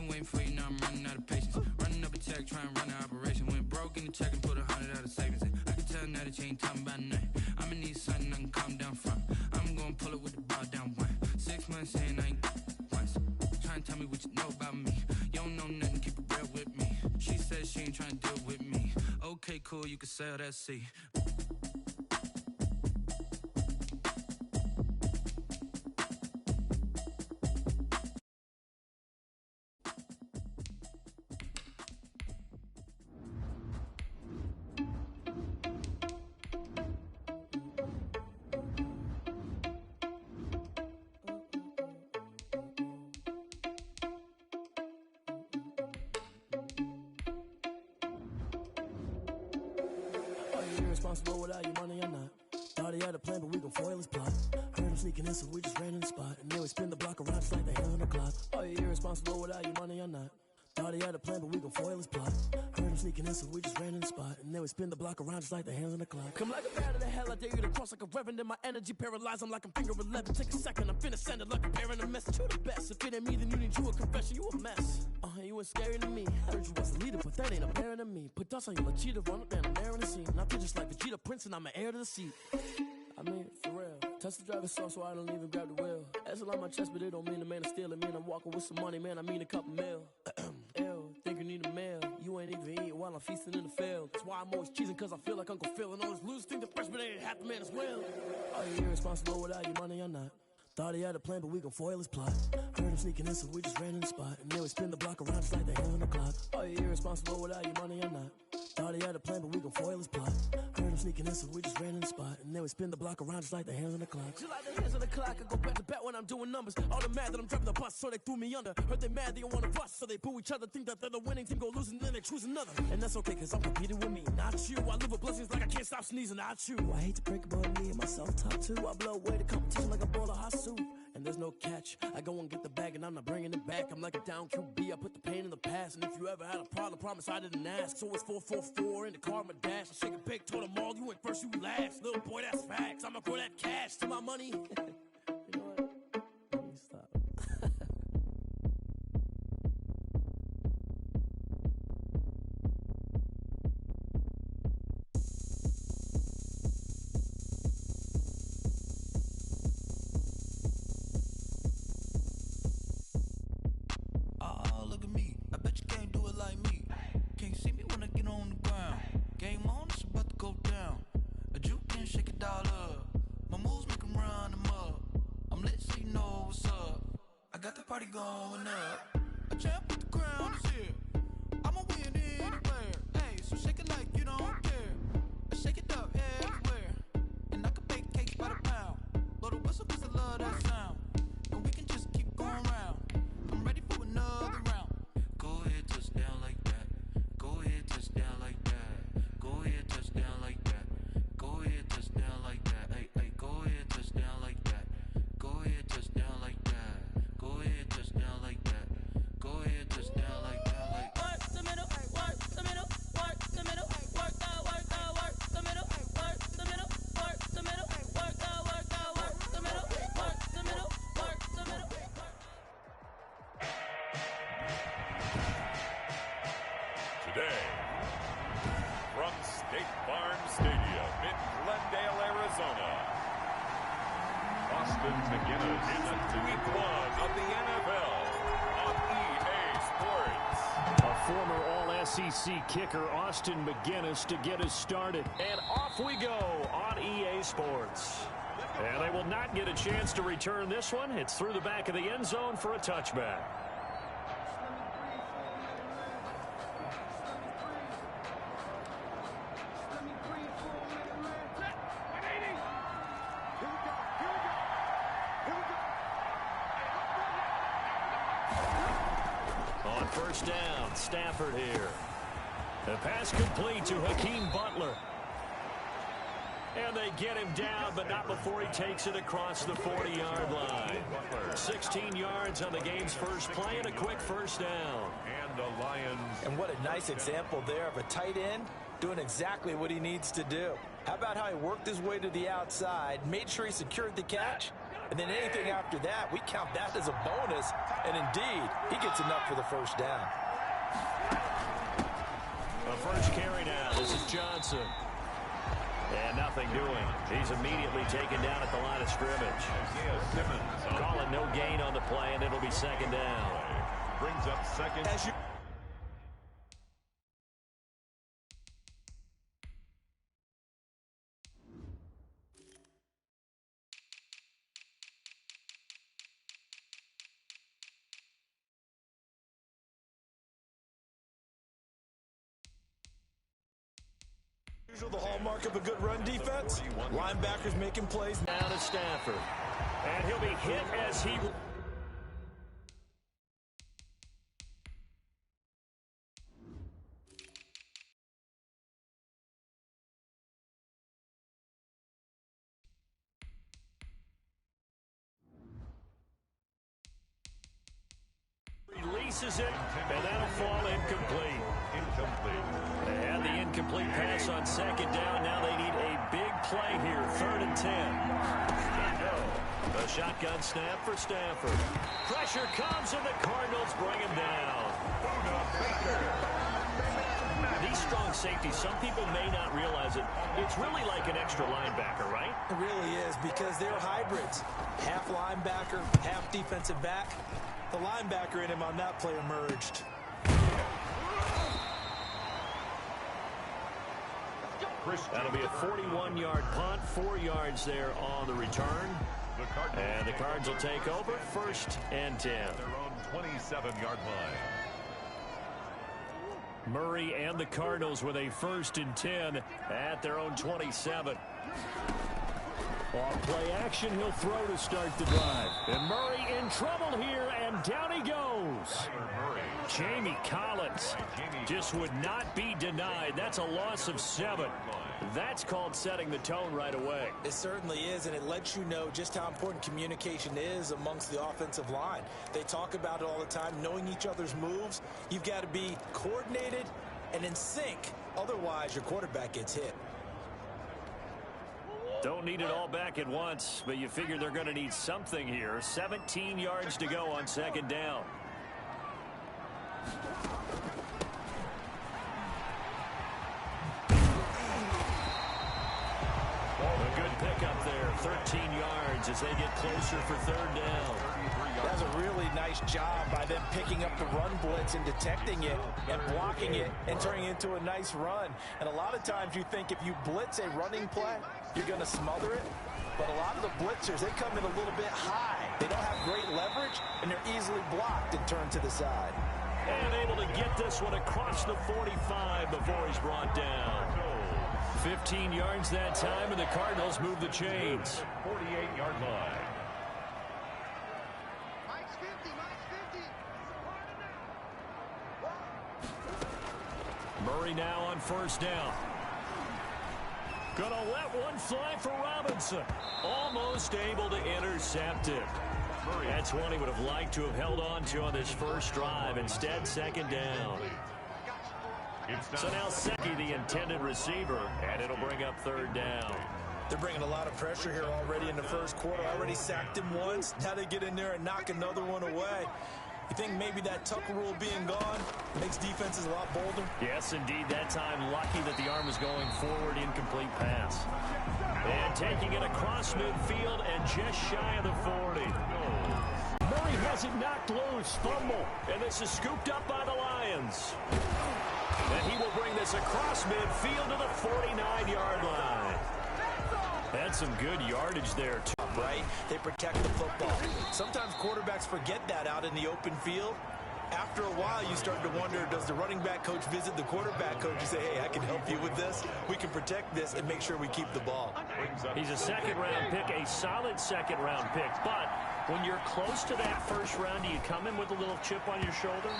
been waiting for you, now I'm running out of patience. Running up a check, trying to run an operation. Went broke in the check and put 100 out of savings in. I can tell now that you ain't talking about nothing. I'ma need something I can calm down from. I'm gonna pull it with the bar down one. 6 months in, I ain't once. Trying to tell me what you know about me. You don't know nothing, keep it real with me. She said she ain't trying to deal with me. Okay, cool, you can sell that seat. Irresponsible without your money or not. Thought he had a plan, but we gon' foil his plot. Heard him sneaking in, so we just ran in the spot. And then we spin the block around just like the hand on the clock. Are you irresponsible without your money or not? Thought he had a plan, but we gon' foil his plot. Heard him sneaking in, so we just ran in the spot. And then we spin the block around just like the hands on the clock. Come like a bat of the hell, I dare you to cross like a reverend. In my energy paralyzed, I'm like I'm finger 11. Take a second, I'm finna send it like a bear in a message. You the best, if it ain't me, then you need you a confession. You a mess, you ain't scary to me. Heard you was a leader, but that ain't apparent to me. Put dust on you like cheetah, run up down the air in the scene. I feel just like Vegeta Prince and I'm an heir to the seat. I mean, for real. Touch the driver's soft so I don't even grab the wheel. That's on my chest, but it don't mean the man is stealing. Mean I'm walking with some money, man, I mean a couple mil. Ew, think you need a meal. You ain't even eating while I'm feasting in the field. That's why I'm always cheesing, cause I feel like Uncle Phil. And all this loose think the freshman ain't half the man as well. Are you irresponsible without your money or not? Thought he had a plan, but we gon' foil his plot. Heard him sneaking in, so we just ran in the spot. And then we spin the block around just like the hand on the clock. Are you irresponsible without your money or not? Thought he had a plan, but we gon' foil his plot. Heard him sneaking in, so we just ran in the spot. And then we spin the block around just like the hands on the clock. Just like the hands on the clock, I go back to back when I'm doing numbers. All the mad that I'm driving the bus, so they threw me under. Heard they mad, they don't wanna bust, so they boo each other. Think that they're the winning team, go losing, then they choose another. And that's okay, cause I'm competing with me, not you. I live with blessings like I can't stop sneezing, not you. I hate to break it, but me and myself top two. I blow away the competition like a bowl of hot soup. And there's no catch. I go and get the bag and I'm not bringing it back. I'm like a down QB, I put the pain in the past. And if you ever had a problem, promise I didn't ask. So it's 444 in the car, my dash. I shake a big, told them all, you went first, you last. Little boy, that's facts. I'ma throw that cash to my money. You know what? Let me stop. Party going up. A champ with the crown is here. I'ma win anywhere. Hey, so shake it like you don't care. Shake it up everywhere. And I can bake cakes by the pound. Blow the whistle cause I love that sound. And we can just keep going round. I'm ready for another round. Go ahead, touch down like that. Go ahead, touch down like that. Go ahead, touch down like that. Go ahead, touch down like that. Hey, hey, go ahead, touch down like that. Go ahead, touch down like that. Go ahead, touch down like that. Go ahead, touch down like that. Like work the middle, work the middle, work the middle, work the middle, work the middle, work the middle, work the middle, work the middle, work the middle, work the middle. Today, from State Farm Stadium in Glendale, Arizona, Austin McGinnis into Week 1 of the NFL on EA Sports. A former All-SEC kicker, Austin McGinnis, to get us started. And off we go on EA Sports. And they will not get a chance to return this one. It's through the back of the end zone for a touchback. First down, Stafford here. The pass complete to Hakeem Butler. And they get him down, but not before he takes it across the 40-yard line. 16 yards on the game's first play and a quick first down. And the Lions. And what a nice example there of a tight end doing exactly what he needs to do. How about how he worked his way to the outside, made sure he secured the catch, And then anything after that, we count that as a bonus. And indeed, he gets enough for the first down. The first carry now. This is Johnson. And nothing doing. He's immediately taken down at the line of scrimmage. Calling no gain on the play, and it'll be second down. Brings up second. The hallmark of a good run defense, linebackers making plays. Down to Stafford. And he'll be hit as he... releases it, and that'll fall incomplete. And the incomplete pass on second down. Now they need a big play here. 3rd and 10. The shotgun snap for Stafford. Pressure comes, and the Cardinals bring him down. These strong safeties, some people may not realize it. It's really like an extra linebacker, right? It really is, because they're hybrids. Half linebacker, half defensive back. The linebacker in him on that play emerged. That'll be a 41-yard punt, 4 yards there on the return. And the Cards will take over, 1st and 10. Their own 27-yard line. Murray and the Cardinals with a 1st and 10 at their own 27. Off play action, he'll throw to start the drive. And Murray in trouble here, and down he goes. Jamie Collins just would not be denied. That's a loss of 7. That's called setting the tone right away. It certainly is, and it lets you know just how important communication is amongst the offensive line. They talk about it all the time, knowing each other's moves. You've got to be coordinated and in sync. Otherwise, your quarterback gets hit. Don't need it all back at once, but you figure they're going to need something here. 17 yards to go on 2nd down. A good pickup there, 13 yards as they get closer for 3rd down. That's a really nice job by them picking up the run blitz and detecting it and blocking it and turning it into a nice run. And a lot of times you think if you blitz a running play, you're going to smother it. But a lot of the blitzers, they come in a little bit high. They don't have great leverage, and they're easily blocked and turned to the side. And able to get this one across the 45 before he's brought down. 15 yards that time, and the Cardinals move the chains. 48-yard line. Murray now on 1st down. Gonna let one fly for Robinson. Almost able to intercept it. That's one he would have liked to have held on to on this first drive. Instead, 2nd down. So now T.S.K, the intended receiver, and it'll bring up 3rd down. They're bringing a lot of pressure here already in the first quarter. Already sacked him once. Now they get in there and knock another one away. You think maybe that Tucker rule being gone makes defenses a lot bolder? Yes, indeed. That time, lucky that the arm is going forward. Incomplete pass. And taking it across midfield and just shy of the 40. Murray has it knocked loose. Fumble. And this is scooped up by the Lions. And he will bring this across midfield to the 49-yard line. That's some good yardage there, too. Right? They protect the football. Sometimes quarterbacks forget that out in the open field. After a while, you start to wonder, does the running back coach visit the quarterback coach and say, hey, I can help you with this. We can protect this and make sure we keep the ball. He's a 2nd-round pick, a solid 2nd-round pick. But when you're close to that 1st round, do you come in with a little chip on your shoulder?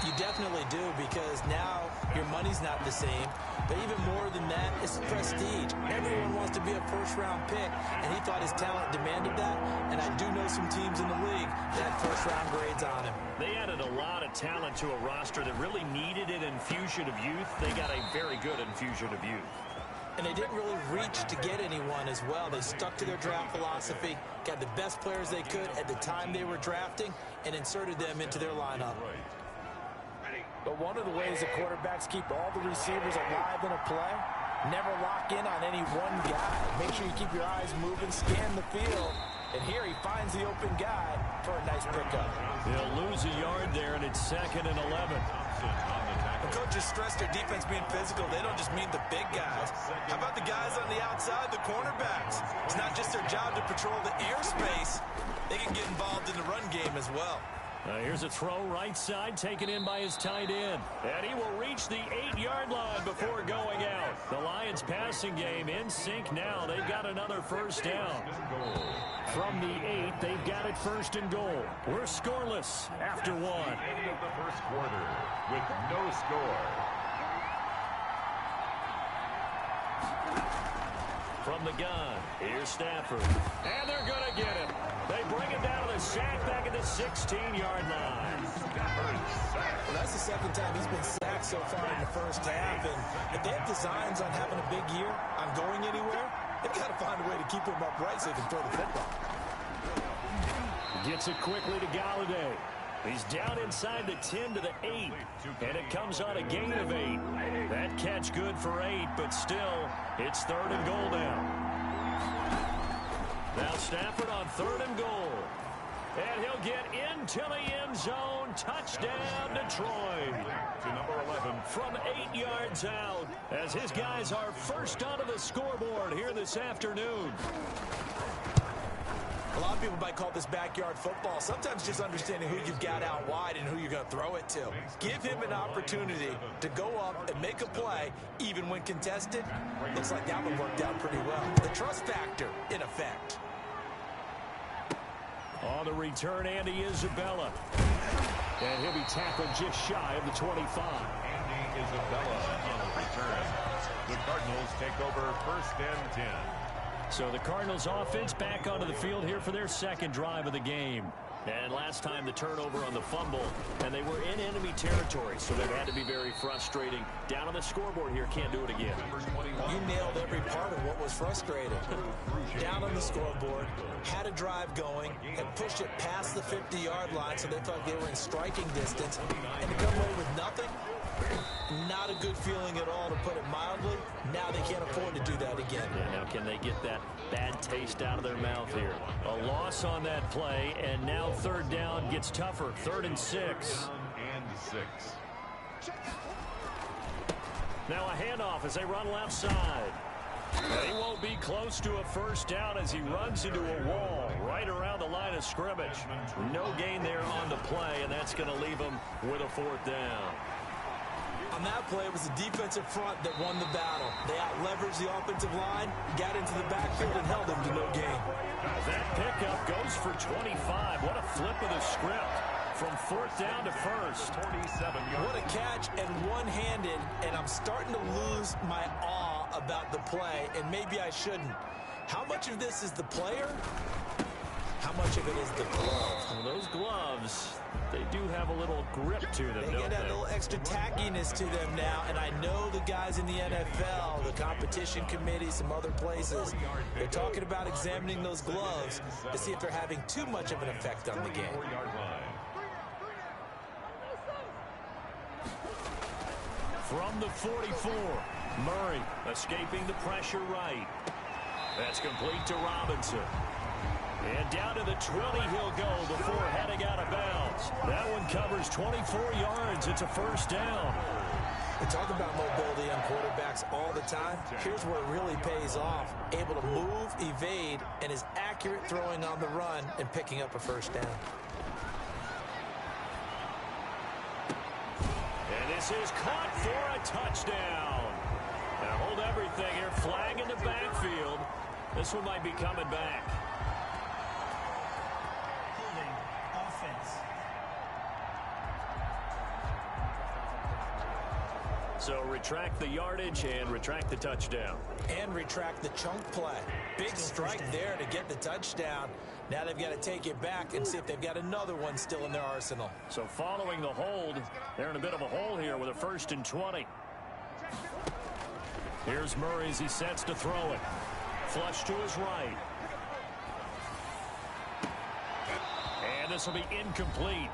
You definitely do, because now your money's not the same. But even more than that, it's prestige. Everyone wants to be a 1st-round pick, and he thought his talent demanded that. And I do know some teams in the league that had 1st-round grades on him. They added a lot of talent to a roster that really needed an infusion of youth. They got a very good infusion of youth. And they didn't really reach to get anyone as well. They stuck to their draft philosophy, got the best players they could at the time they were drafting, and inserted them into their lineup. But one of the ways that quarterbacks keep all the receivers alive in a play, never lock in on any one guy. Make sure you keep your eyes moving, scan the field. And here he finds the open guy for a nice pickup. He'll lose a yard there, and it's 2nd and 11. When coaches stress their defense being physical, they don't just mean the big guys. How about the guys on the outside, the cornerbacks? It's not just their job to patrol the airspace. They can get involved in the run game as well. Here's a throw right side taken in by his tight end. And he will reach the 8-yard line before going out. The Lions passing game in sync now. They've got another first down. From the 8, they've got it 1st and goal. We're scoreless after 1. End of the first quarter with no score. From the gun, here's Stafford. And they're going to get him. They bring him down to the sack back at the 16-yard line. Well, that's the 2nd time he's been sacked so far in the first half. And if they have designs on having a big year, on going anywhere, they've got to find a way to keep him upright so he can throw the football. Gets it quickly to Galladay. He's down inside the 10 to the 8, and it comes on a gain of 8. That catch good for 8, but still, it's 3rd and goal now. Now Stafford on 3rd and goal. And he'll get into the end zone. Touchdown, Detroit. To number 11. From 8 yards out, as his guys are first onto the scoreboard here this afternoon. A lot of people might call this backyard football. Sometimes just understanding who you've got out wide and who you're going to throw it to. Give him an opportunity to go up and make a play, even when contested. Looks like that one worked out pretty well. The trust factor, in effect. On the return, Andy Isabella. And he'll be tackled just shy of the 25. Andy Isabella on the return. The Cardinals take over 1st and 10. So the Cardinals offense back onto the field here for their 2nd drive of the game. And last time the turnover on the fumble, and they were in enemy territory, so that had to be very frustrating. Down on the scoreboard here, can't do it again. You nailed every part of what was frustrating. Down on the scoreboard, had a drive going, and pushed it past the 50-yard line so they thought they were in striking distance, and to come away with nothing, not a good feeling at all, to put it mildly. Now they can't afford to do that again. Yeah, now can they get that bad taste out of their mouth here? A loss on that play, and now 3rd down gets tougher. 3rd and 6. Now a handoff as they run left side. And he won't be close to a first down as he runs into a wall right around the line of scrimmage. No gain there on the play, and that's going to leave him with a 4th down. On that play, it was the defensive front that won the battle. They out-leveraged the offensive line, got into the backfield, and held them to no gain. That pickup goes for 25. What a flip of the script from 4th down to 1st. 47 yards. What a catch, and one-handed, and I'm starting to lose my awe about the play, and maybe I shouldn't. How much of this is the player? How much of it is the glove? Well, those gloves, they do have a little grip to them, They get that little extra tackiness to them now, and I know the guys in the NFL, the competition committee, some other places, they're talking about examining those gloves to see if they're having too much of an effect on the game. From the 44, Murray escaping the pressure right. That's complete to Robinson. And down to the 20 he'll go before heading out of bounds. That one covers 24 yards. It's a first down. We talk about mobility on quarterbacks all the time. Here's where it really pays off. Able to move, evade, and is accurate throwing on the run and picking up a first down. And this is caught for a touchdown. Now hold everything here. Flag in the backfield. This one might be coming back. So retract the yardage and retract the touchdown. And retract the chunk play. Big strike there to get the touchdown. Now they've got to take it back and see if they've got another one still in their arsenal. So following the hold, they're in a bit of a hole here with a 1st and 20. Here's Murray as he sets to throw it. Flush to his right. And this will be incomplete.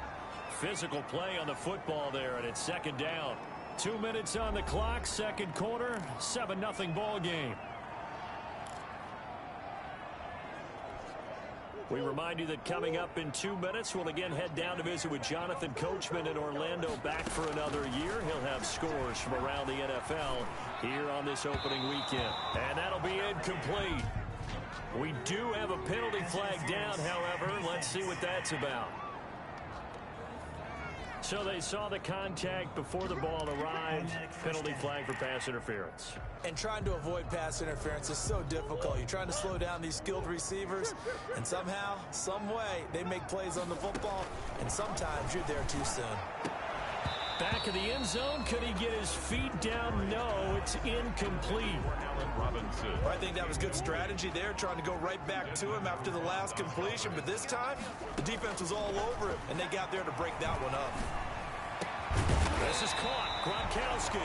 Physical play on the football there, and it's second down. 2 minutes on the clock, second quarter, 7-0 ball game. We remind you that coming up in 2 minutes, we'll again head down to visit with Jonathan Coachman in Orlando, back for another year. He'll have scores from around the NFL here on this opening weekend. And that'll be incomplete. We do have a penalty flag down, however. Let's see what that's about. So they saw the contact before the ball arrived. Penalty flag for pass interference. And trying to avoid pass interference is so difficult. You're trying to slow down these skilled receivers, and somehow, some way, they make plays on the football, and sometimes you're there too soon. Back of the end zone. Could he get his feet down? No, it's incomplete. I think that was good strategy there, trying to go right back to him after the last completion. But this time, the defense was all over him, and they got there to break that one up. This is caught. Gronkowski.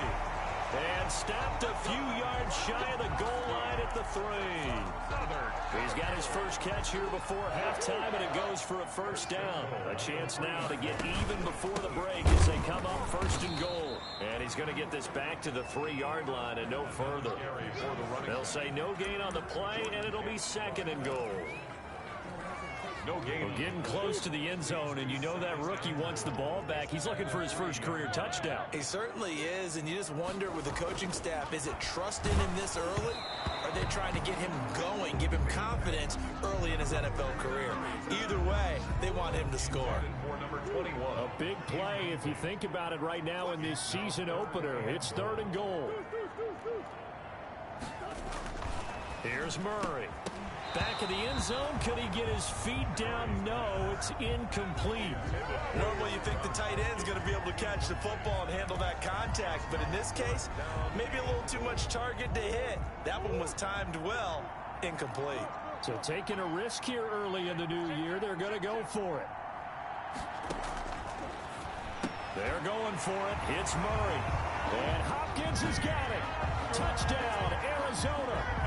And stopped a few yards shy of the goal line at the 3. He's got his first catch here before halftime, and it goes for a first down. A chance now to get even before the break as they come up first and goal. And he's going to get this back to the 3-yard line and no further. They'll say no gain on the play, and it'll be second and goal. No gain. We're getting close to the end zone, and you know that rookie wants the ball back. He's looking for his first career touchdown. He certainly is, and you just wonder with the coaching staff, is it trusting him this early? Or are they trying to get him going, give him confidence early in his NFL career? Either way, they want him to score. A big play if you think about it right now in this season opener. It's third and goal. Here's Murray. Back of the end zone. Could he get his feet down? No, it's incomplete. Normally you think the tight end's going to be able to catch the football and handle that contact, but in this case, maybe a little too much target to hit. That one was timed well. Incomplete. So taking a risk here early in the new year, they're going to go for it. They're going for it. It's Murray. And Hopkins has got it. Touchdown, Arizona.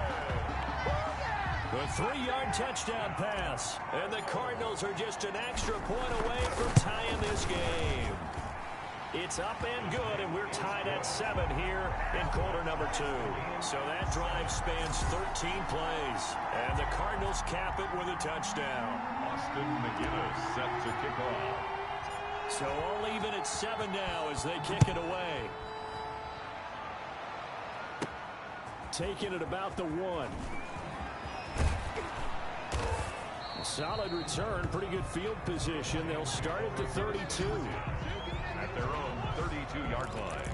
The 3-yard touchdown pass. And the Cardinals are just an extra point away from tying this game. It's up and good, and we're tied at 7 here in quarter number 2. So that drive spans 13 plays. And the Cardinals cap it with a touchdown. Austin McGinnis set to kick off. So all even at 7 now as they kick it away. Taking it about the 1. Solid return, pretty good field position. They'll start at the 32. At their own 32-yard line.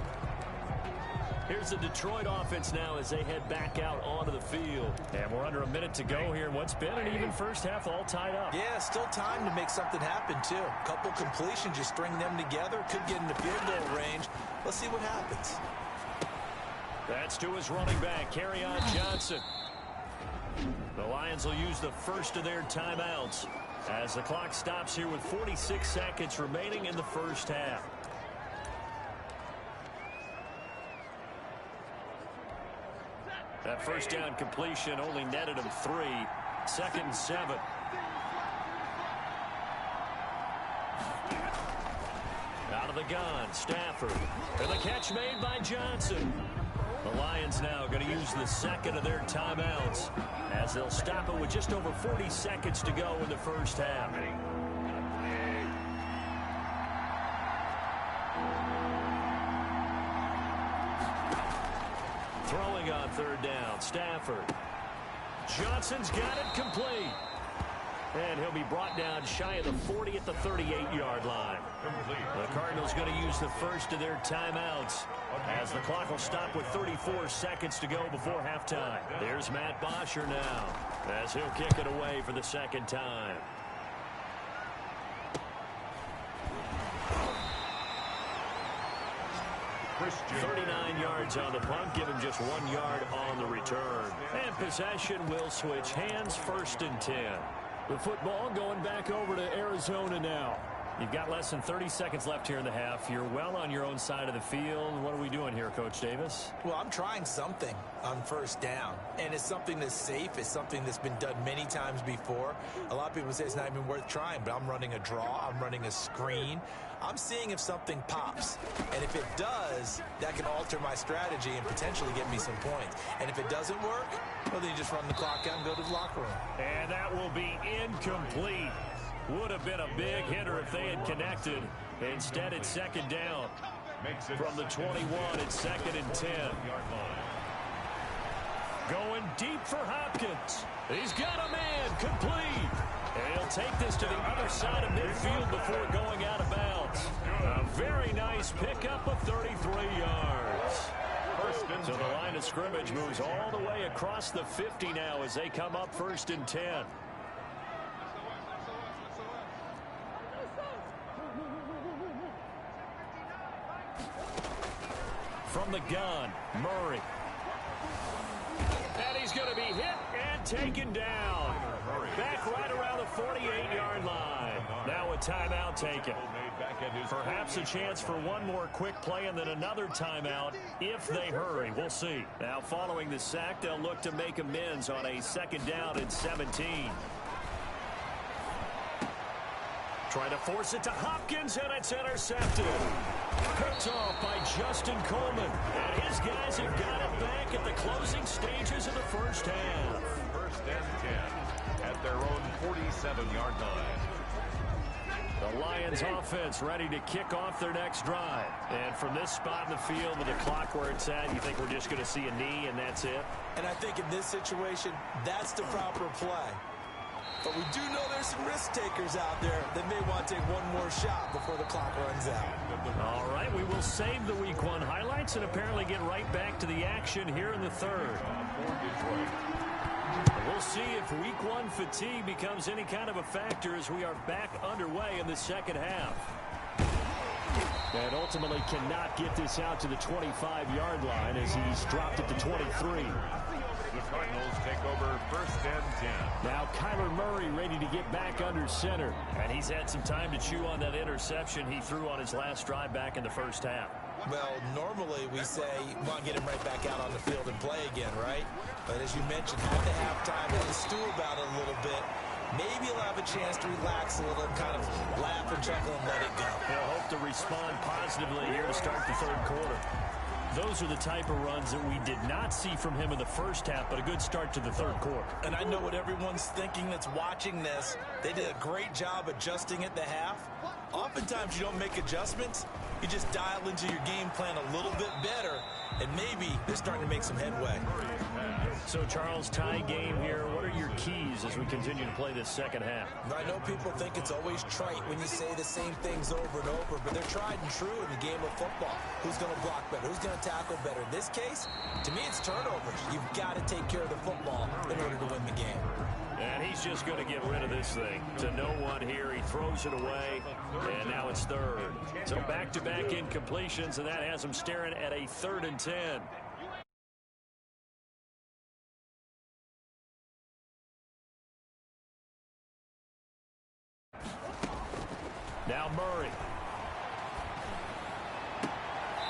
Here's the Detroit offense now as they head back out onto the field. And we're under a minute to go here in what's been an even first half, all tied up. Yeah, still time to make something happen, too. A couple completions, you string them together, could get into field goal range. Let's see what happens. That's to his running back, Kerryon Johnson. The Lions will use the first of their timeouts as the clock stops here with 46 seconds remaining in the first half. That first down completion only netted him 3. 2nd and 7. Out of the gun, Stafford. And the catch made by Johnson. The Lions now going to use the second of their timeouts as they'll stop it with just over 40 seconds to go in the first half. Throwing on third down, Stafford. Johnson's got it complete. And he'll be brought down shy of the 40 at the 38-yard line. The Cardinals going to use the first of their timeouts as the clock will stop with 34 seconds to go before halftime. There's Matt Bosher now as he'll kick it away for the second time. Christian. 39 yards on the punt, give him just 1 yard on the return. And possession will switch hands, 1st and 10. The football going back over to Arizona now. You've got less than 30 seconds left here in the half. You're well on your own side of the field. What are we doing here, Coach Davis? Well, I'm trying something on first down, and it's something that's safe. It's something that's been done many times before. A lot of people say it's not even worth trying, but I'm running a draw. I'm running a screen. I'm seeing if something pops, and if it does, that can alter my strategy and potentially get me some points. And if it doesn't work, well, then you just run the clock out and go to the locker room. And that will be incomplete. Would have been a big hitter if they had connected. Instead, it's second down. From the 21, it's 2nd and 10. Going deep for Hopkins. He's got a man complete. And he'll take this to the other side of midfield before going out of bounds. A very nice pickup of 33 yards. So the line of scrimmage moves all the way across the 50 now as they come up 1st and 10. From the gun, Murray. And he's going to be hit and taken down. Back right around the 48-yard line. Now a timeout taken. Perhaps a chance for one more quick play and then another timeout if they hurry. We'll see. Now following the sack, they'll look to make amends on a 2nd down and 17. Trying to force it to Hopkins, and it's intercepted. Picked off by Justin Coleman. And his guys have got it back at the closing stages of the first half. 1st and 10 at their own 47-yard line. The Lions offense ready to kick off their next drive. And from this spot in the field with the clock where it's at, you think we're just going to see a knee and that's it? And I think in this situation, that's the proper play. But we do know there's some risk takers out there that may want to take one more shot before the clock runs out. All right, we will save the Week 1 highlights and apparently get right back to the action here in the 3rd. We'll see if Week 1 fatigue becomes any kind of a factor as we are back underway in the 2nd half. And ultimately cannot get this out to the 25-yard line as he's dropped it to 23. The Cardinals take over 1st and 10. Now Kyler Murray ready to get back under center. And he's had some time to chew on that interception he threw on his last drive back in the first half. Well, normally we say, well, get him right back out on the field and play again, right? But as you mentioned, had the halftime, had to stew about it a little bit. Maybe he'll have a chance to relax a little and kind of laugh and chuckle and let it go. He'll hope to respond positively here to start the 3rd quarter. Those are the type of runs that we did not see from him in the first half, but a good start to the 3rd quarter. And I know what everyone's thinking that's watching this. They did a great job adjusting at the half. Oftentimes you don't make adjustments. You just dial into your game plan a little bit better, and maybe they're starting to make some headway. So, Charles, tie game here. What are your keys as we continue to play this 2nd half? I know people think it's always trite when you say the same things over and over, but they're tried and true in the game of football. Who's going to block better? Who's going to tackle better? In this case, to me, it's turnovers. You've got to take care of the football in order to win the game. And he's just going to get rid of this thing. To no one here, he throws it away, and now it's 3rd. So back-to-back incompletions, and that has him staring at a 3rd and 10. Now Murray.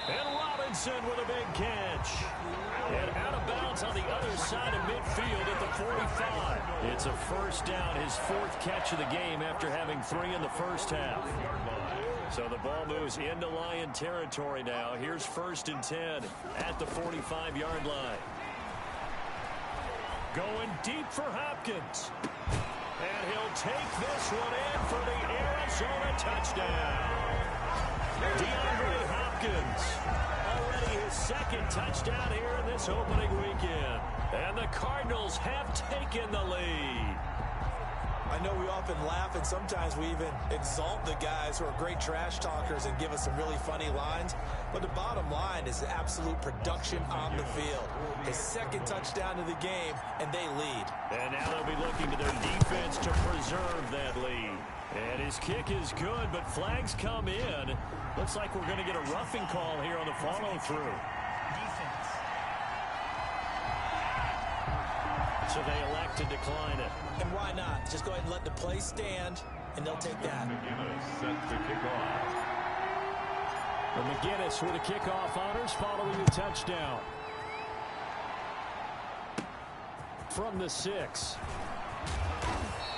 And Robinson with a big catch. And out of bounds on the other side of midfield at the 45. It's a 1st down, his 4th catch of the game after having 3 in the first half. So the ball moves into Lion territory now. Here's 1st and 10 at the 45-yard line. Going deep for Hopkins. And he'll take this one in for the Arizona touchdown. DeAndre Hopkins, already his 2nd touchdown here in this opening weekend. And the Cardinals have taken the lead. I know we often laugh, and sometimes we even exalt the guys who are great trash talkers and give us some really funny lines. But the bottom line is the absolute production on the field. His 2nd touchdown of the game, and they lead. And now they'll be looking to their defense to preserve that lead. And his kick is good, but flags come in. Looks like we're going to get a roughing call here on the follow-through. So they elect to decline it. And why not? Just go ahead and let the play stand and they'll take that. McGinnis set to kick off. McGinnis with a kickoff honors following the touchdown. From the 6.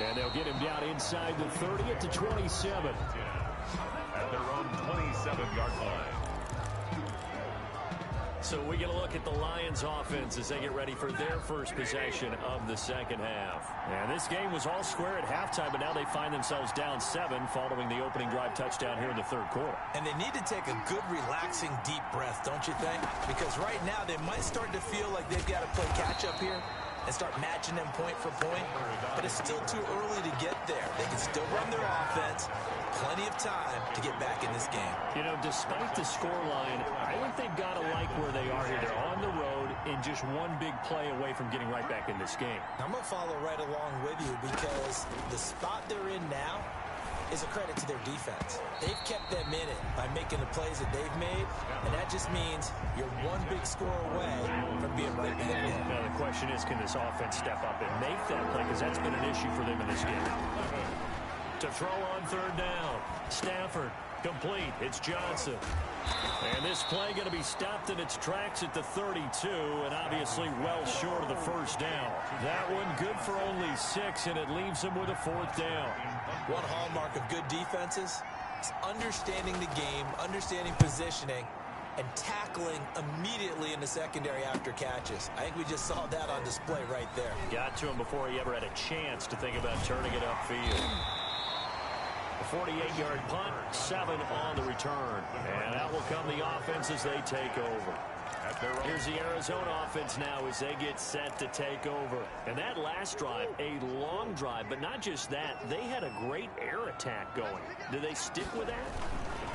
And they'll get him down inside the 30 at the 27. At their own 27-yard line. So we get a look at the Lions offense as they get ready for their first possession of the second half. And this game was all square at halftime, but now they find themselves down 7 following the opening drive touchdown here in the third quarter. And they need to take a good, relaxing, deep breath, don't you think? Because right now they might start to feel like they've got to play catch-up here and start matching them point for point. But it's still too early to get there. They can still run their offense. Plenty of time to get back in this game. You know, despite the scoreline, I think they've got to like where they are here. They're on the road and just one big play away from getting right back in this game. I'm going to follow right along with you because the spot they're in now is a credit to their defense. They've kept them in it by making the plays that they've made, and that just means you're one big score away from being right back in. Now, the question is, can this offense step up and make that play? Because that's been an issue for them in this game. To throw on third down. Stafford, complete. It's Johnson. And this play going to be stopped in its tracks at the 32, and obviously well short of the first down. That one good for only 6, and it leaves them with a 4th down. One hallmark of good defenses is understanding the game, understanding positioning, and tackling immediately in the secondary after catches. I think we just saw that on display right there. Got to him before he ever had a chance to think about turning it upfield. A 48-yard punt, 7 on the return. And out will come the offense as they take over. Here's the Arizona offense now as they get set to take over. And that last drive, a long drive, but not just that. They had a great air attack going. Do they stick with that?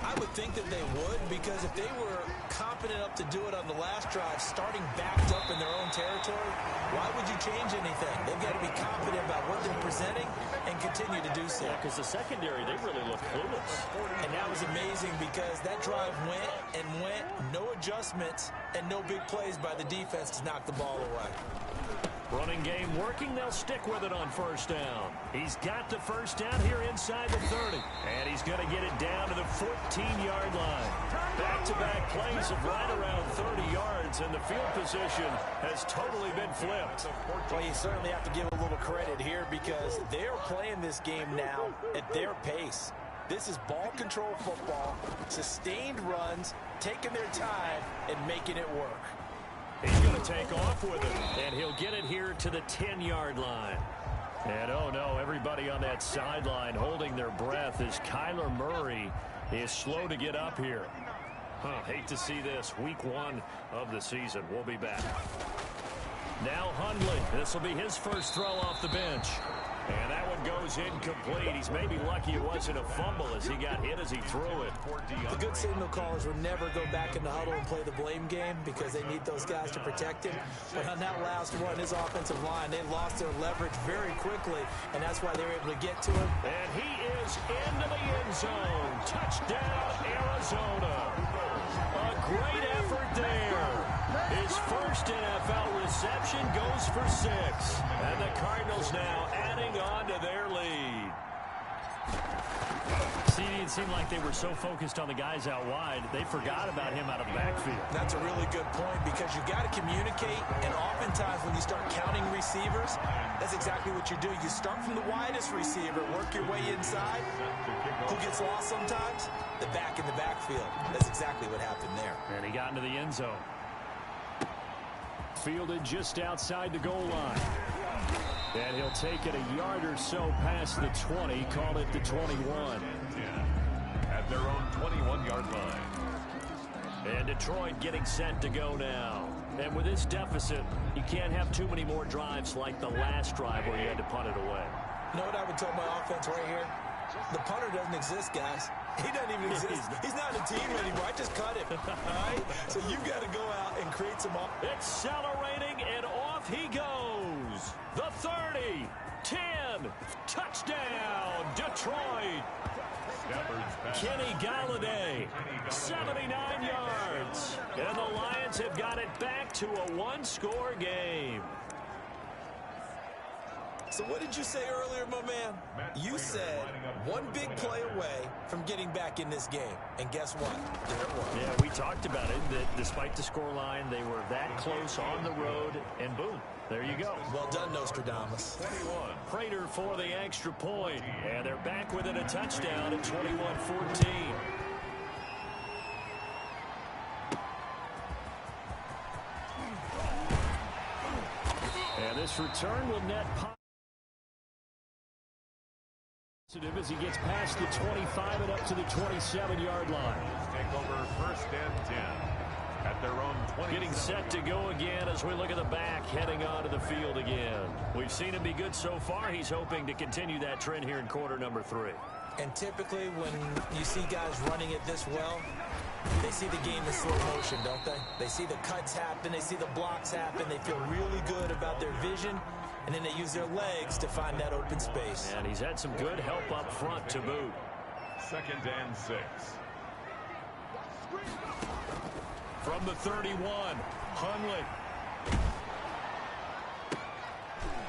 I would think that they would, because if they were confident enough to do it on the last drive, starting backed up in their own territory, why would you change anything? They've got to be confident about what they're presenting and continue to do so. Yeah, because the secondary, they really look clueless. And that was amazing because that drive went and went, no adjustments, and no big plays by the defense to knock the ball away. Running game working. They'll stick with it on first down. He's got the first down here inside the 30. And he's going to get it down to the 14-yard line. Back-to-back plays of right around 30 yards, and the field position has totally been flipped. Well, you certainly have to give a little credit here because they're playing this game now at their pace. This is ball control football, sustained runs, taking their time, and making it work. He's going to take off with it, and he'll get it here to the 10-yard line. And, oh, no, everybody on that sideline holding their breath as Kyler Murray is slow to get up here. Hate to see this. Week 1 of the season. We'll be back. Now Hundley. This will be his first throw off the bench. And that one goes incomplete. He's maybe lucky it wasn't a fumble as he got hit as he threw it. The good signal callers will never go back in the huddle and play the blame game because they need those guys to protect him. But on that last one, his offensive line, they lost their leverage very quickly, and that's why they were able to get to him. And he is into the end zone. Touchdown, Arizona. A great effort there. His first NFL reception goes for 6. And the Cardinals now adding on to their lead. See, it seemed like they were so focused on the guys out wide, they forgot about him out of the backfield. That's a really good point because you got to communicate, and oftentimes when you start counting receivers, that's exactly what you do. You start from the widest receiver, work your way inside. Who gets lost sometimes? The back in the backfield. That's exactly what happened there. And he got into the end zone. Fielded just outside the goal line. And he'll take it a yard or so past the 20, call it the 21. At their own 21-yard line. And Detroit getting set to go now. And with this deficit, you can't have too many more drives like the last drive where you had to punt it away. You know what I would tell my offense right here? The punter doesn't exist, guys. He doesn't even exist. He's not a team anymore. I just cut him. All right? So you got to go out and create some... Accelerating, and off he goes. The 30, 10, touchdown, Detroit. Kenny Galladay, 79 yards. And the Lions have got it back to a one-score game. So what did you say earlier, my man? You said one big play away from getting back in this game. And guess what? There it was. Yeah, we talked about it, that despite the scoreline, they were that close on the road, and boom, there you go. Well done, Nostradamus. 21. Prater for the extra point, and they're back within a touchdown at 21-14. And this return will net positive as he gets past the 25 and up to the 27-yard line. Take over 1st and 10 at their own 20. Getting set to go again as we look at the back heading onto the field again. We've seen him be good so far. He's hoping to continue that trend here in quarter number 3. And typically when you see guys running it this well, they see the game in slow motion, don't they? They see the cuts happen, they see the blocks happen, they feel really good about their vision, and then they use their legs to find that open space. And he's had some good help up front to boot. 2nd and 6. From the 31, Hundley.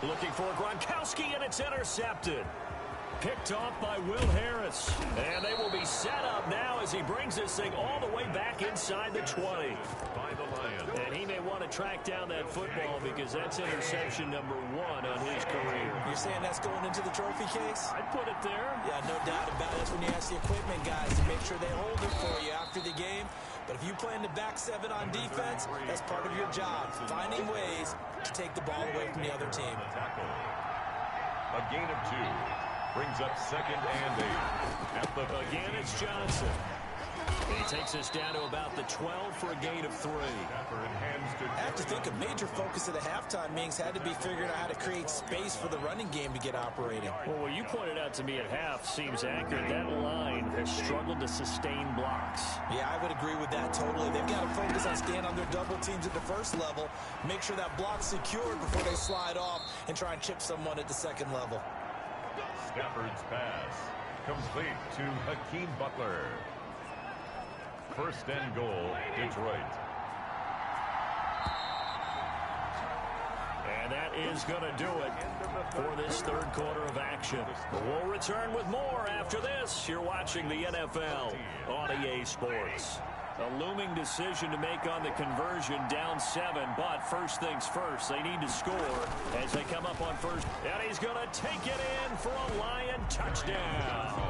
Looking for Gronkowski, and it's intercepted. Picked off by Will Harris. And they will be set up now as he brings this thing all the way back inside the 20. By the Lions. And he may want to track down that football because that's interception number 1 on his career. You're saying that's going into the trophy case? I'd put it there. Yeah, no doubt about it. That's when you ask the equipment guys to make sure they hold it for you after the game. But if you play in the back 7 on defense, that's part of your job, finding ways to take the ball away from the other team. A gain of 2. Brings up 2nd and 8. Again, it's Johnson. And he takes us down to about the 12 for a gain of 3. I have to think a major focus of the halftime meetings had to be figuring out how to create space for the running game to get operating. Well, what you pointed out to me at half seems accurate. That line has struggled to sustain blocks. Yeah, I would agree with that totally. They've got to focus on staying on their double teams at the first level, make sure that block's secured before they slide off and try and chip someone at the second level. Stafford's pass complete to Hakeem Butler. 1st and goal, Detroit. And that is going to do it for this 3rd quarter of action. We'll return with more after this. You're watching the NFL on EA Sports. A looming decision to make on the conversion, down 7, but first things first, they need to score as they come up on first. And he's going to take it in for a Lion touchdown.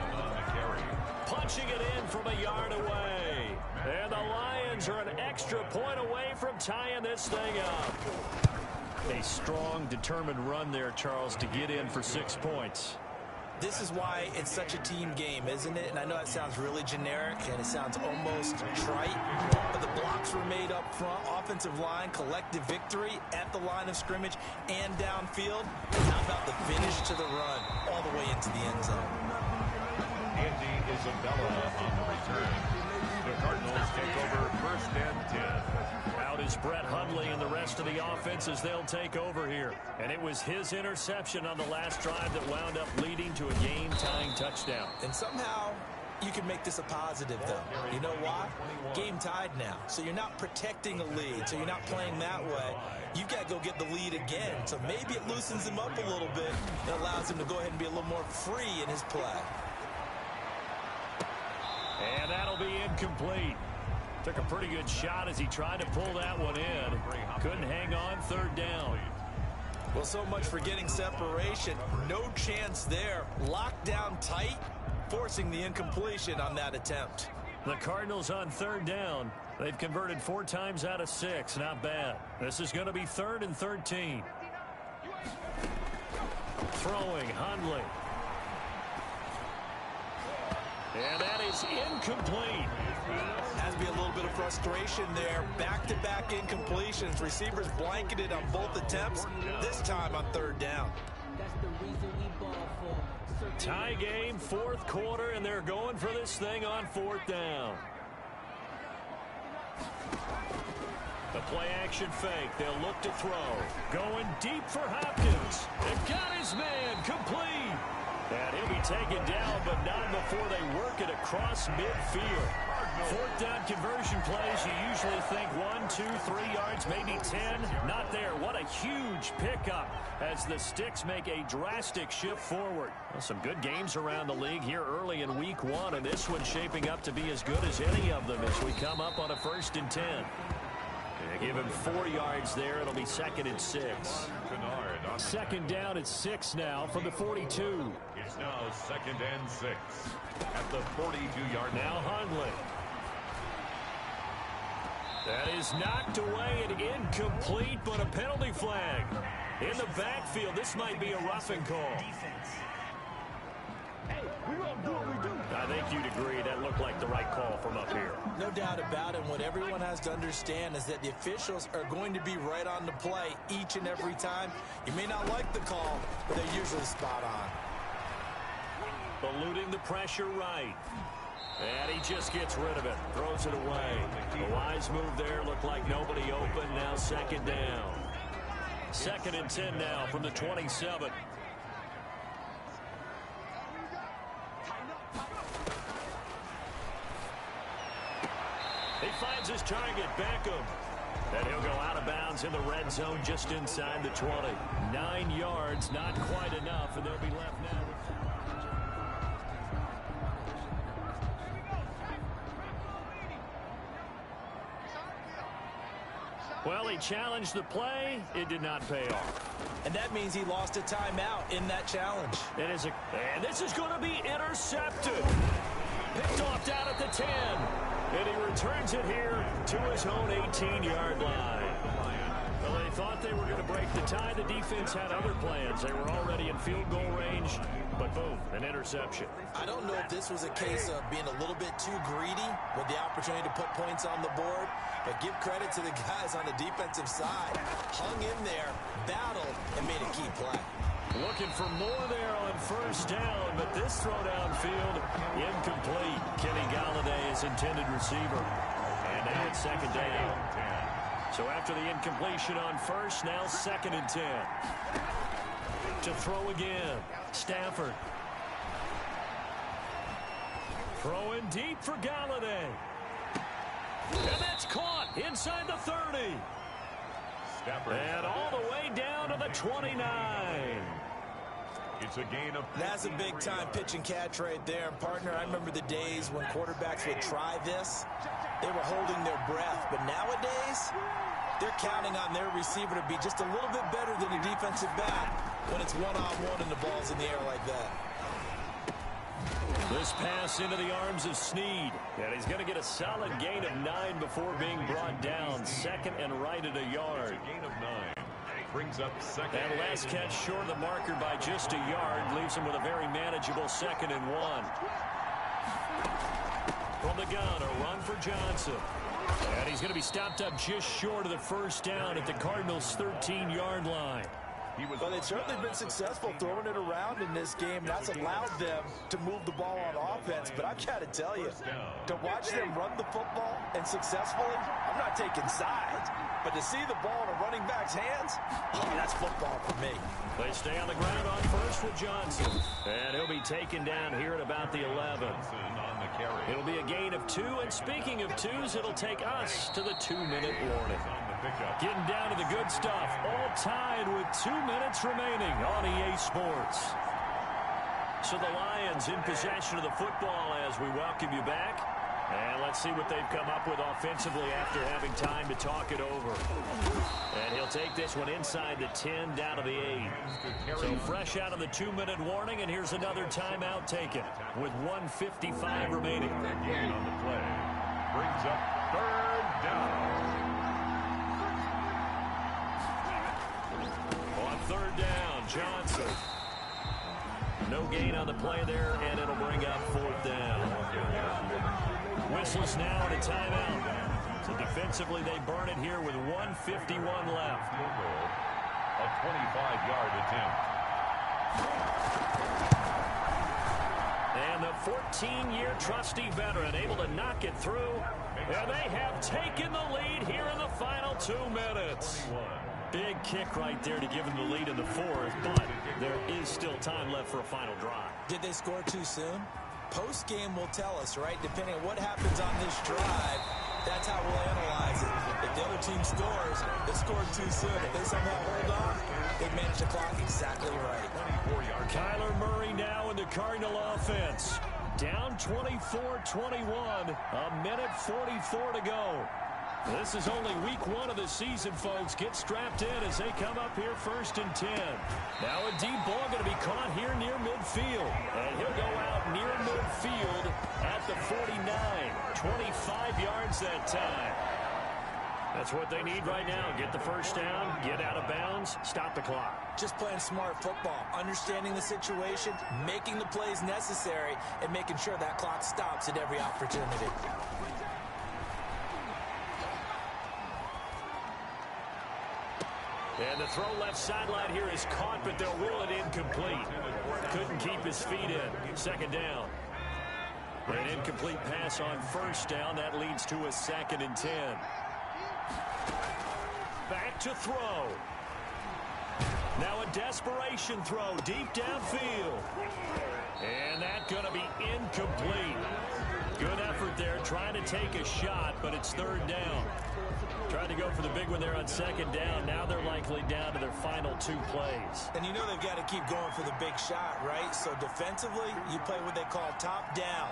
Punching it in from a yard away. And the Lions are an extra point away from tying this thing up. A strong, determined run there, Charles, to get in for 6 points. This is why it's such a team game, isn't it? And I know that sounds really generic and it sounds almost trite, but the blocks were made up front, offensive line, collective victory at the line of scrimmage and downfield. How about the finish to the run all the way into the end zone? Andy Isabella on the return. The Cardinals take over 1st and 10. Out is Brett Hundley and the rest of the offense as they'll take over here. And it was his interception on the last drive that wound up leading to a game-tying touchdown. And somehow you can make this a positive, though. You know why? Game tied now. So you're not protecting a lead, so you're not playing that way. You've got to go get the lead again. So maybe it loosens him up a little bit and allows him to go ahead and be a little more free in his play. And that'll be incomplete. Took a pretty good shot as he tried to pull that one in. Couldn't hang on, 3rd down. Well, so much for getting separation. No chance there. Locked down tight, forcing the incompletion on that attempt. The Cardinals on 3rd down. They've converted 4 times out of 6. Not bad. This is going to be 3rd and 13. Throwing, Hundley. And that is incomplete. Has to be a little bit of frustration there. Back-to-back incompletions. Receivers blanketed on both attempts, this time on 3rd down. Tie game, 4th quarter, and they're going for this thing on 4th down. The play-action fake. They'll look to throw. Going deep for Hopkins. They've got his man complete. And he'll be taken down, but not before they work it across midfield. Fourth down conversion plays, you usually think 1, 2, 3 yards, maybe 10. Not there. What a huge pickup as the Sticks make a drastic shift forward. Well, some good games around the league here early in week 1, and this one's shaping up to be as good as any of them as we come up on a 1st and 10. They give him 4 yards there. It'll be 2nd and 6. Second down at 6 now from the 42. It's now 2nd and 6 at the 42-yard line. Now Hundley. That is knocked away and incomplete, but a penalty flag. In the backfield, this might be a roughing call. I think you'd agree that looked like the right call from up here. No doubt about it. What everyone has to understand is that the officials are going to be right on the play each and every time. You may not like the call, but they're usually spot on. Eluding the pressure right. And he just gets rid of it. Throws it away. A wise move there. Looked like nobody open. Now 2nd down. 2nd and 10 now from the 27. He finds his target, Beckham. And he'll go out of bounds in the red zone just inside the 20. 9 yards, not quite enough, and they'll be left now. Well, he challenged the play. It did not pay off. And that means he lost a timeout in that challenge. And this is going to be intercepted. Picked off down at the 10. And he returns it here to his own 18-yard line. Well, they thought they were going to break the tie. The defense had other plans. They were already in field goal range. But boom, an interception. I don't know if this was a case of being a little bit too greedy with the opportunity to put points on the board. But give credit to the guys on the defensive side. Hung in there, battled, and made a key play. Looking for more there on 1st down, but this throw downfield, incomplete. Kenny Galladay is intended receiver. And now it's 2nd down. So after the incompletion on 1st, now 2nd and 10. To throw again, Stafford. Throwing deep for Galladay. And that's caught inside the 30. Stafford. And all the way down to the 29. It's a gain of... That's a big-time pitch and catch right there. And, partner, I remember the days when quarterbacks would try this. They were holding their breath. But nowadays, they're counting on their receiver to be just a little bit better than a defensive back when it's one-on-one and the ball's in the air like that. This pass into the arms of Snead. And he's going to get a solid gain of 9 before being brought down. 2nd and right at a yard. It's a gain of 9. Brings up 2nd. That last catch short of the marker by just a yard leaves him with a very manageable 2nd and 1. From the gun, a run for Johnson. And he's going to be stopped up just short of the 1st down at the Cardinals' 13-yard line. Well, they've certainly been successful throwing it around in this game. That's allowed them to move the ball on offense. But I've got to tell you, to watch them run the football and successfully, I'm not taking sides. But to see the ball in a running back's hands, that's football for me. They stay on the ground on 1st with Johnson. And he'll be taken down here at about the 11. It'll be a gain of 2. And speaking of 2s, it'll take us to the 2-minute warning. Getting down to the good stuff. All tied with 2 minutes remaining on EA Sports. So the Lions in possession of the football as we welcome you back. And let's see what they've come up with offensively after having time to talk it over. And he'll take this one inside the 10 down to the 8. So fresh out of the 2-minute warning, and here's another timeout taken with 1:55 remaining. Again on the play. Brings up 3rd down. On 3rd down, Johnson. No gain on the play there, and it'll bring up 4th down. Whistles now and a timeout. So defensively, they burn it here with 1:51 left. A 25-yard attempt. And the 14-year trusty veteran able to knock it through. And they have taken the lead here in the final 2 minutes. Big kick right there to give them the lead in the 4th, but there is still time left for a final drive. Did they score too soon? Post-game will tell us, right? Depending on what happens on this drive, that's how we'll analyze it. If the other team scores, they scored too soon. If they somehow hold on, they manage the clock exactly right. Kyler Murray now in the Cardinal offense. Down 24-21, a minute 44 to go. This is only week 1 of the season, folks. Get strapped in as they come up here 1st and 10. Now a deep ball going to be caught here near midfield. And he'll go out near midfield at the 49. 25 yards that time. That's what they need right now. Get the first down, get out of bounds, stop the clock. Just playing smart football, understanding the situation, making the plays necessary, and making sure that clock stops at every opportunity. And the throw left sideline here is caught, but they'll rule it incomplete. Couldn't keep his feet in. 2nd down. An incomplete pass on 1st down. That leads to a 2nd and 10. Back to throw. Now a desperation throw deep downfield. And that's going to be incomplete. Good effort there, trying to take a shot, but it's 3rd down. Trying to go for the big one there on 2nd down. Now they're likely down to their final 2 plays. And you know they've got to keep going for the big shot, right? So defensively, you play what they call top down.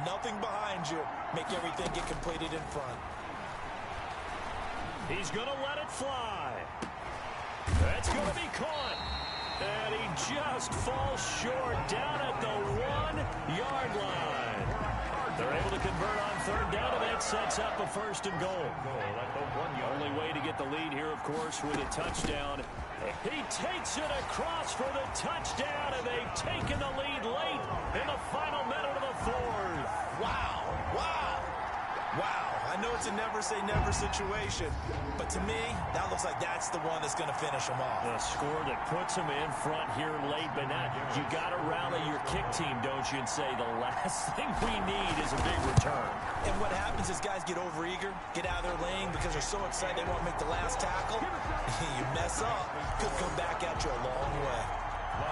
Nothing behind you. Make everything get completed in front. He's going to let it fly. That's going to be caught. And he just falls short down at the 1-yard line. They're able to convert on 3rd down, and that sets up a 1st and goal. Only way to get the lead here, of course, with a touchdown. He takes it across for the touchdown, and they've taken the lead late in the final minute of the 4th. Wow, wow, wow. I know it's a never-say-never situation, but to me, that looks like that's the one that's going to finish them off. The score that puts them in front here late, but not. You got to rally your kick team, don't you, and say the last thing we need is a big return. And what happens is guys get overeager, get out of their lane because they're so excited they want to make the last tackle. You mess up, could come back at you a long way.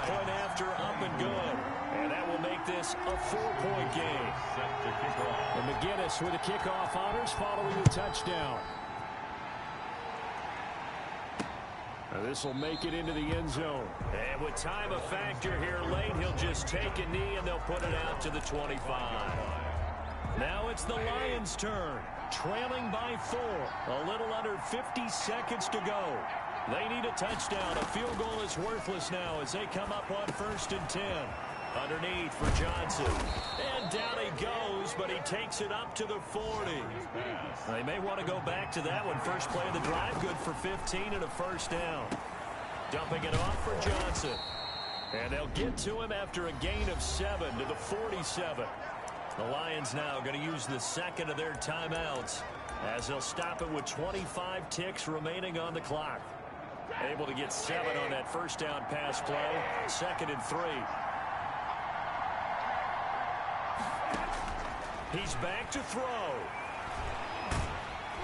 Point after, up and good. And that will make this a 4-point game. And McGinnis with the kickoff honors following the touchdown. This will make it into the end zone. And with time a factor here late, he'll just take a knee and they'll put it out to the 25. Now it's the Lions' turn. Trailing by 4. A little under 50 seconds to go. They need a touchdown. A field goal is worthless now as they come up on 1st and 10. Underneath for Johnson. And down he goes, but he takes it up to the 40. They may want to go back to that one. First play of the drive, good for 15 and a 1st down. Dumping it off for Johnson. And they'll get to him after a gain of 7 to the 47. The Lions now going to use the 2nd of their timeouts as they'll stop it with 25 ticks remaining on the clock. Able to get 7 on that 1st down pass play. 2nd and 3. He's back to throw.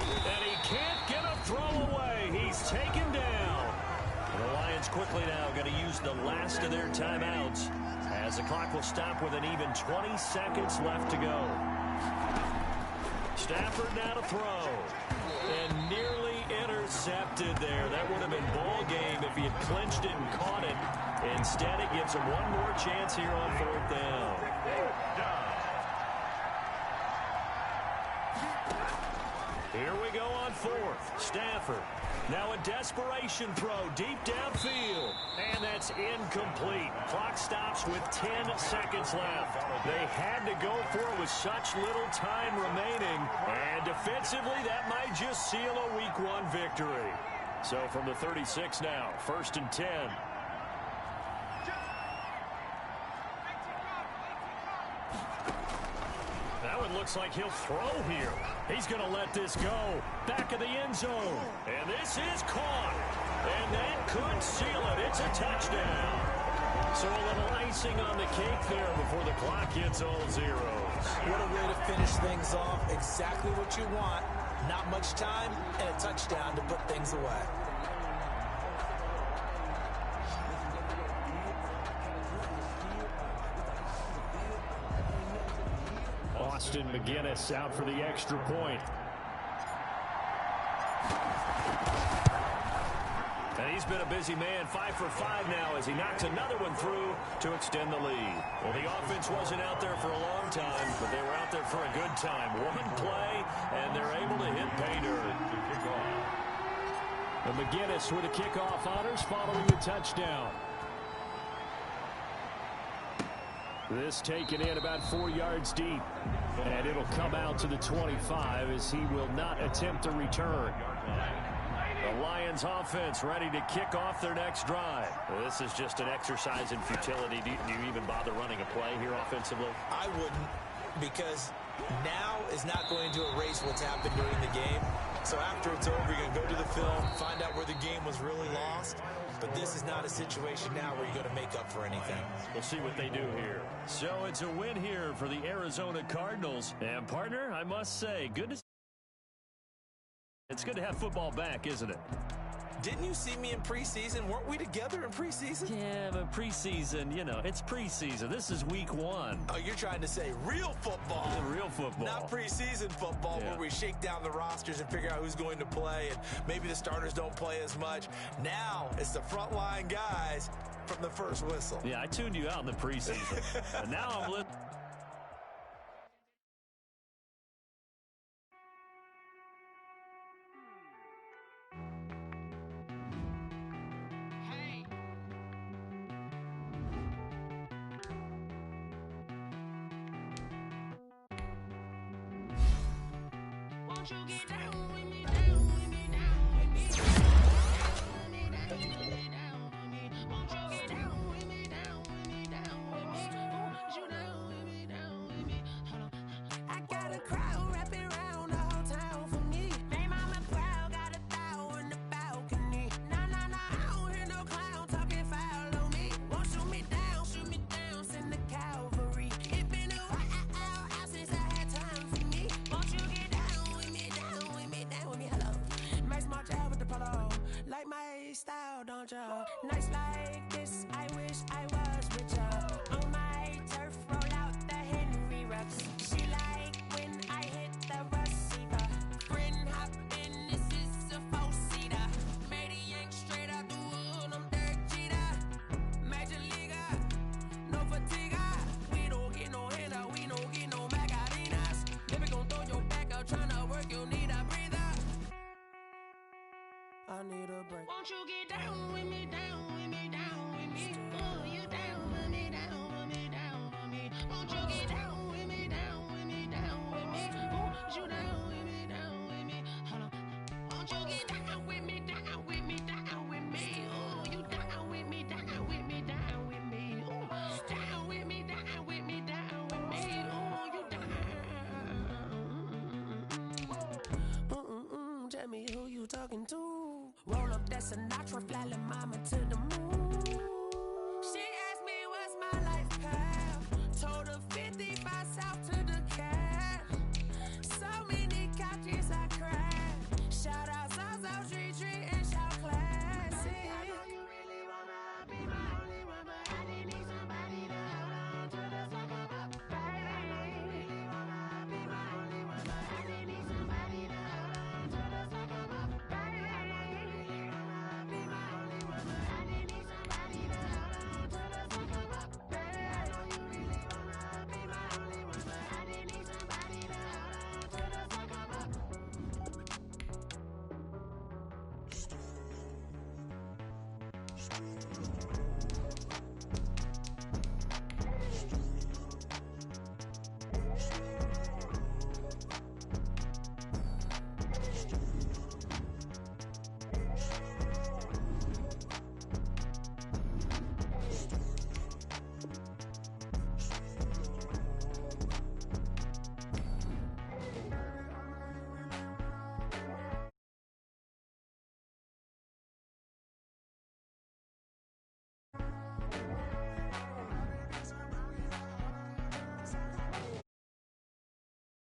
And he can't get a throw away. He's taken down. And the Lions quickly now going to use the last of their timeouts as the clock will stop with an even 20 seconds left to go. Stafford now to throw. And nearly intercepted there. That would have been ball game if he had clinched it and caught it. Instead, it gives him one more chance here on 4th down. Here we go on 4th. Stafford. Now a desperation throw deep downfield. And that's incomplete. Clock stops with 10 seconds left. They had to go for it with such little time remaining. And defensively, that might just seal a Week 1 victory. So from the 36 now, 1st and 10. Looks like he'll throw here. He's going to let this go. Back of the end zone. And this is caught. And that could seal it. It's a touchdown. So a little icing on the cake there before the clock hits all zeros. What a way to finish things off. Exactly what you want. Not much time and a touchdown to put things away. Austin McGinnis out for the extra point. And he's been a busy man, 5 for 5 now as he knocks another one through to extend the lead. Well, the offense wasn't out there for a long time, but they were out there for a good time. One play, and they're able to hit pay dirt. And McGinnis with a kickoff honors following the touchdown. This taken in about 4 yards deep. And it'll come out to the 25 as he will not attempt to return. The Lions offense ready to kick off their next drive. This is just an exercise in futility. Do you even bother running a play here offensively? I wouldn't, because now is not going to erase what's happened during the game. So after it's over, you're going to go to the film, find out where the game was really lost. But this is not a situation now where you're going to make up for anything. We'll see what they do here. So it's a win here for the Arizona Cardinals. And, partner, I must say, it's good to have football back, isn't it? Didn't you see me in preseason? Weren't we together in preseason? Yeah, but preseason, you know, it's preseason. This is week 1. Oh, you're trying to say real football. Real football. Not preseason football where we shake down the rosters and figure out who's going to play, and maybe the starters don't play as much. Now it's the frontline guys from the first whistle. Yeah, I tuned you out in the preseason. And now I'm listening. Won't you get down with me, down with me, down with me, down with me, down with me, down with me. Won't you get down with me, down with me, down with me? Won't you down with me, down with me? Hold on. I got a crowd wrapping around the whole town for me. They mama proud, got a thou in the balcony. Nah, nah, nah, I don't hear no clown talking foul on me. Won't shoot me down, send the cavalry. It been a while since I had time for me. Won't you get down with me, hello. Nice march out with the polo. Like my style, don't ya? Nights like this, I wish I was richer. On my turf, roll out the Henry Rux. She like when I hit the receiver. Friend hop in, this is a four-seater. Made a yank straight out the wood, I'm Derek Jeter. Major leaguer, no fatigue. We don't get no handout, we don't get no Magarinas. Baby gon' throw your back out, tryna work, you need a breather. I need a break. Won't you get down with me, down with me, down with me? Oh, you down with me, down with me, down with me. Won't you get down with me, down with me, down with me? Oh, you down with me, down with me? Hold on. Won't you get down with me, down with me, down with me? Oh, you down with me, down with me, down with me? Oh, down with me, down with me, down with me? Oh, you down. Tell me who you talking to. Roll up that Sinatra, fly la mama to the moon.